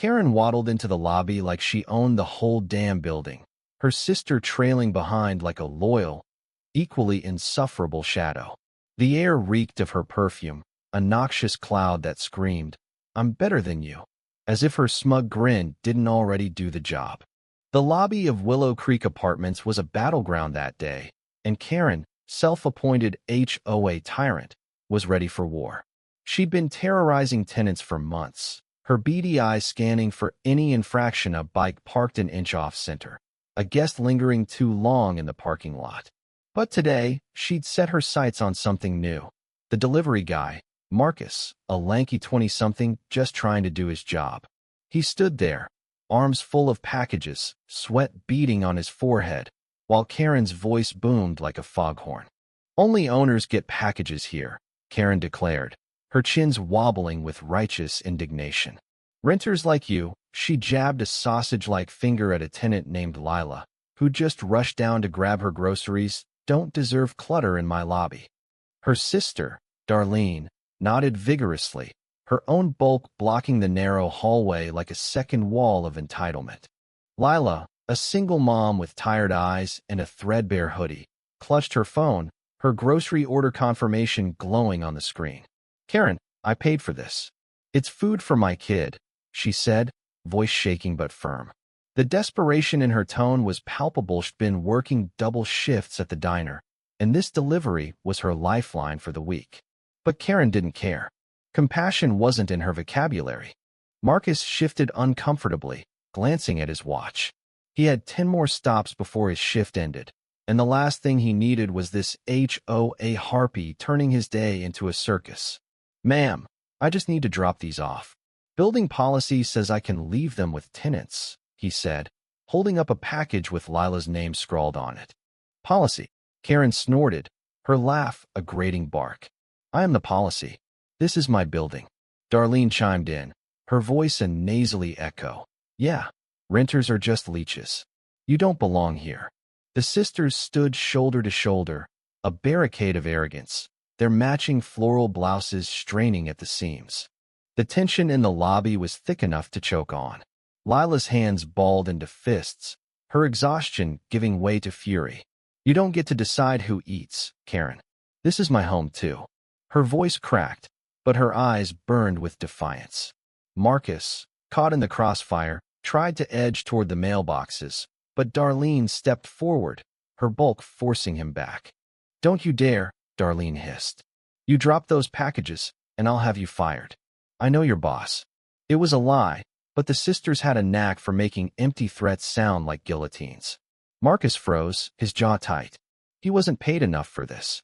Karen waddled into the lobby like she owned the whole damn building, her sister trailing behind like a loyal, equally insufferable shadow. The air reeked of her perfume, a noxious cloud that screamed, "I'm better than you," as if her smug grin didn't already do the job. The lobby of Willow Creek Apartments was a battleground that day, and Karen, self-appointed HOA tyrant, was ready for war. She'd been terrorizing tenants for months, her beady eyes scanning for any infraction: a bike parked an inch off center, a guest lingering too long in the parking lot. But today, she'd set her sights on something new. The delivery guy, Marcus, a lanky 20-something just trying to do his job. He stood there, arms full of packages, sweat beading on his forehead, while Karen's voice boomed like a foghorn. "Only owners get packages here," Karen declared, her chins wobbling with righteous indignation. "Renters like you," she jabbed a sausage-like finger at a tenant named Lila, who just rushed down to grab her groceries, "don't deserve clutter in my lobby." Her sister, Darlene, nodded vigorously, her own bulk blocking the narrow hallway like a second wall of entitlement. Lila, a single mom with tired eyes and a threadbare hoodie, clutched her phone, her grocery order confirmation glowing on the screen. "Karen, I paid for this. It's food for my kid," she said, voice shaking but firm. The desperation in her tone was palpable. She'd been working double shifts at the diner, and this delivery was her lifeline for the week. But Karen didn't care. Compassion wasn't in her vocabulary. Marcus shifted uncomfortably, glancing at his watch. He had 10 more stops before his shift ended, and the last thing he needed was this HOA harpy turning his day into a circus. "Ma'am, I just need to drop these off. Building policy says I can leave them with tenants," he said, holding up a package with Lila's name scrawled on it. "Policy?" Karen snorted, her laugh a grating bark. "I am the policy. This is my building." Darlene chimed in, her voice a nasally echo. "Yeah, renters are just leeches. You don't belong here." The sisters stood shoulder to shoulder, a barricade of arrogance, their matching floral blouses straining at the seams. The tension in the lobby was thick enough to choke on. Lila's hands balled into fists, her exhaustion giving way to fury. "You don't get to decide who eats, Karen. This is my home too." Her voice cracked, but her eyes burned with defiance. Marcus, caught in the crossfire, tried to edge toward the mailboxes, but Darlene stepped forward, her bulk forcing him back. "Don't you dare," Darlene hissed. "You drop those packages, and I'll have you fired. I know your boss." It was a lie, but the sisters had a knack for making empty threats sound like guillotines. Marcus froze, his jaw tight. He wasn't paid enough for this.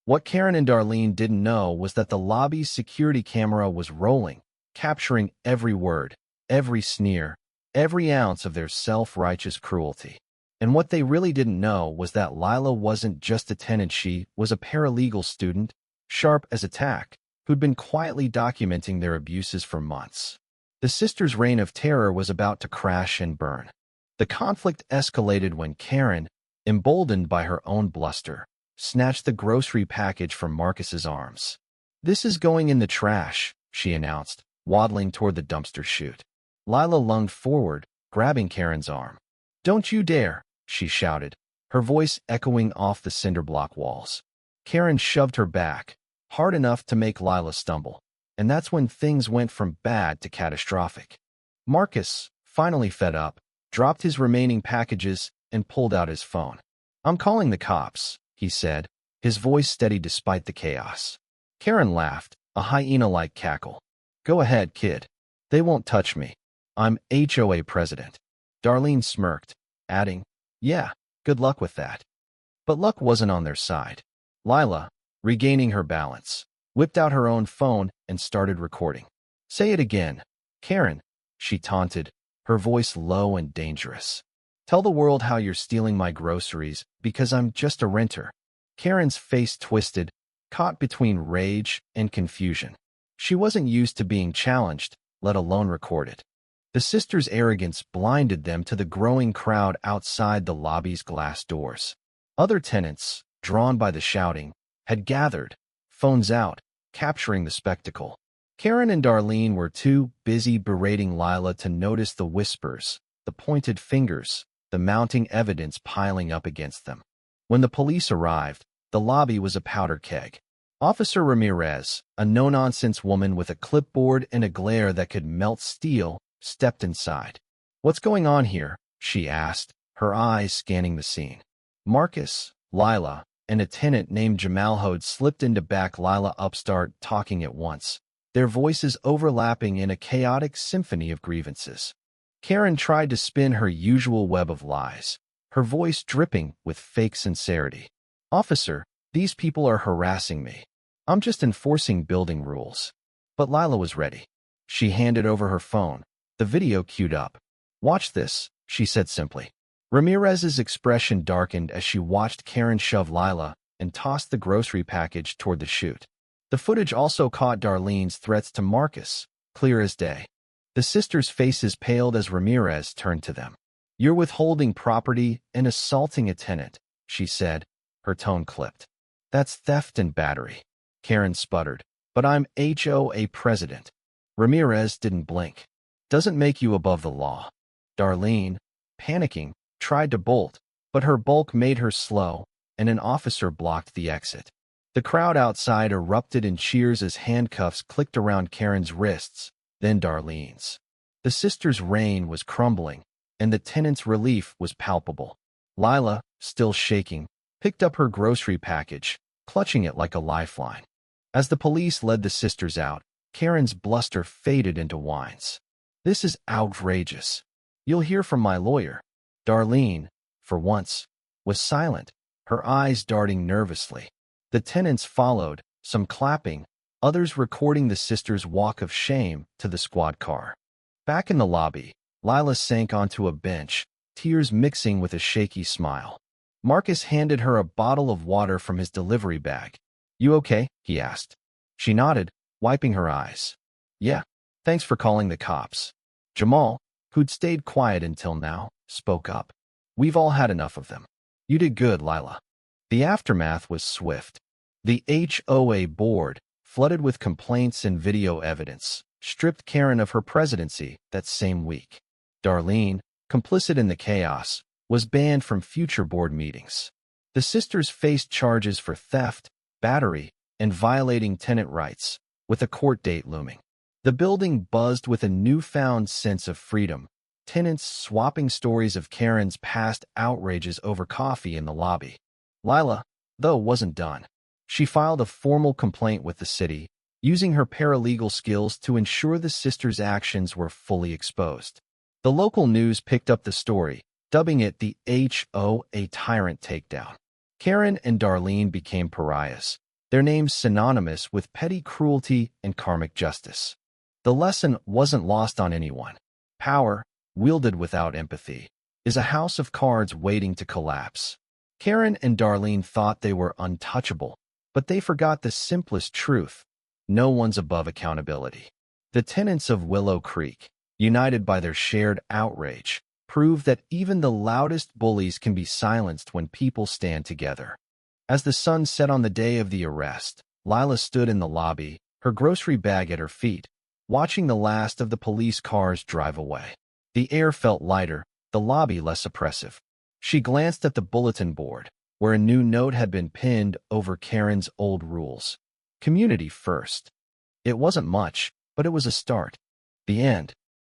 What Karen and Darlene didn't know was that the lobby's security camera was rolling, capturing every word, every sneer, every ounce of their self-righteous cruelty. And what they really didn't know was that Lila wasn't just a tenant, she was a paralegal student, sharp as a tack, who'd been quietly documenting their abuses for months. The sisters' reign of terror was about to crash and burn. The conflict escalated when Karen, emboldened by her own bluster, snatched the grocery package from Marcus's arms. "This is going in the trash," she announced, waddling toward the dumpster chute. Lila lunged forward, grabbing Karen's arm. "Don't you dare," she shouted, her voice echoing off the cinder block walls. Karen shoved her back, hard enough to make Lila stumble, and that's when things went from bad to catastrophic. Marcus, finally fed up, dropped his remaining packages and pulled out his phone. "I'm calling the cops," he said, his voice steady despite the chaos. Karen laughed, a hyena-like cackle. "Go ahead, kid. They won't touch me. I'm HOA president." Darlene smirked, adding, "Yeah, good luck with that." But luck wasn't on their side. Lila, regaining her balance, whipped out her own phone and started recording. "Say it again, Karen," she taunted, her voice low and dangerous. "Tell the world how you're stealing my groceries because I'm just a renter." Karen's face twisted, caught between rage and confusion. She wasn't used to being challenged, let alone recorded. The sisters' arrogance blinded them to the growing crowd outside the lobby's glass doors. Other tenants, drawn by the shouting, had gathered, phones out, capturing the spectacle. Karen and Darlene were too busy berating Lila to notice the whispers, the pointed fingers, the mounting evidence piling up against them. When the police arrived, the lobby was a powder keg. Officer Ramirez, a no-nonsense woman with a clipboard and a glare that could melt steel, stepped inside. "What's going on here?" she asked, her eyes scanning the scene. Marcus, Lila, and a tenant named Jamal Hode slipped into back Lila upstart, talking at once, their voices overlapping in a chaotic symphony of grievances. Karen tried to spin her usual web of lies, her voice dripping with fake sincerity. "Officer, these people are harassing me. I'm just enforcing building rules." But Lila was ready. She handed over her phone, the video queued up. "Watch this," she said simply. Ramirez's expression darkened as she watched Karen shove Lila and toss the grocery package toward the chute. The footage also caught Darlene's threats to Marcus, clear as day. The sisters' faces paled as Ramirez turned to them. "You're withholding property and assaulting a tenant," she said, her tone clipped. "That's theft and battery." Karen sputtered. "But I'm HOA president." Ramirez didn't blink. "Doesn't make you above the law." Darlene, panicking, tried to bolt, but her bulk made her slow, and an officer blocked the exit. The crowd outside erupted in cheers as handcuffs clicked around Karen's wrists, then Darlene's. The sisters' reign was crumbling, and the tenant's relief was palpable. Lila, still shaking, picked up her grocery package, clutching it like a lifeline. As the police led the sisters out, Karen's bluster faded into whines. "This is outrageous. You'll hear from my lawyer." Darlene, for once, was silent, her eyes darting nervously. The tenants followed, some clapping, others recording the sisters' walk of shame to the squad car. Back in the lobby, Lila sank onto a bench, tears mixing with a shaky smile. Marcus handed her a bottle of water from his delivery bag. "You okay?" he asked. She nodded, wiping her eyes. "Yeah, thanks for calling the cops." Jamal, who'd stayed quiet until now, spoke up. "We've all had enough of them." "You did good, Lila." The aftermath was swift. The HOA board, flooded with complaints and video evidence, stripped Karen of her presidency that same week. Darlene, complicit in the chaos, was banned from future board meetings. The sisters faced charges for theft, battery, and violating tenant rights, with a court date looming. The building buzzed with a newfound sense of freedom, tenants swapping stories of Karen's past outrages over coffee in the lobby. Lila, though, wasn't done. She filed a formal complaint with the city, using her paralegal skills to ensure the sisters' actions were fully exposed. The local news picked up the story, dubbing it the HOA tyrant takedown. Karen and Darlene became pariahs, their names synonymous with petty cruelty and karmic justice. The lesson wasn't lost on anyone. Power, wielded without empathy, is a house of cards waiting to collapse. Karen and Darlene thought they were untouchable, but they forgot the simplest truth: no one's above accountability. The tenants of Willow Creek, united by their shared outrage, proved that even the loudest bullies can be silenced when people stand together. As the sun set on the day of the arrest, Lila stood in the lobby, her grocery bag at her feet, watching the last of the police cars drive away. The air felt lighter, the lobby less oppressive. She glanced at the bulletin board, where a new note had been pinned over Karen's old rules. Community first. It wasn't much, but it was a start. The end.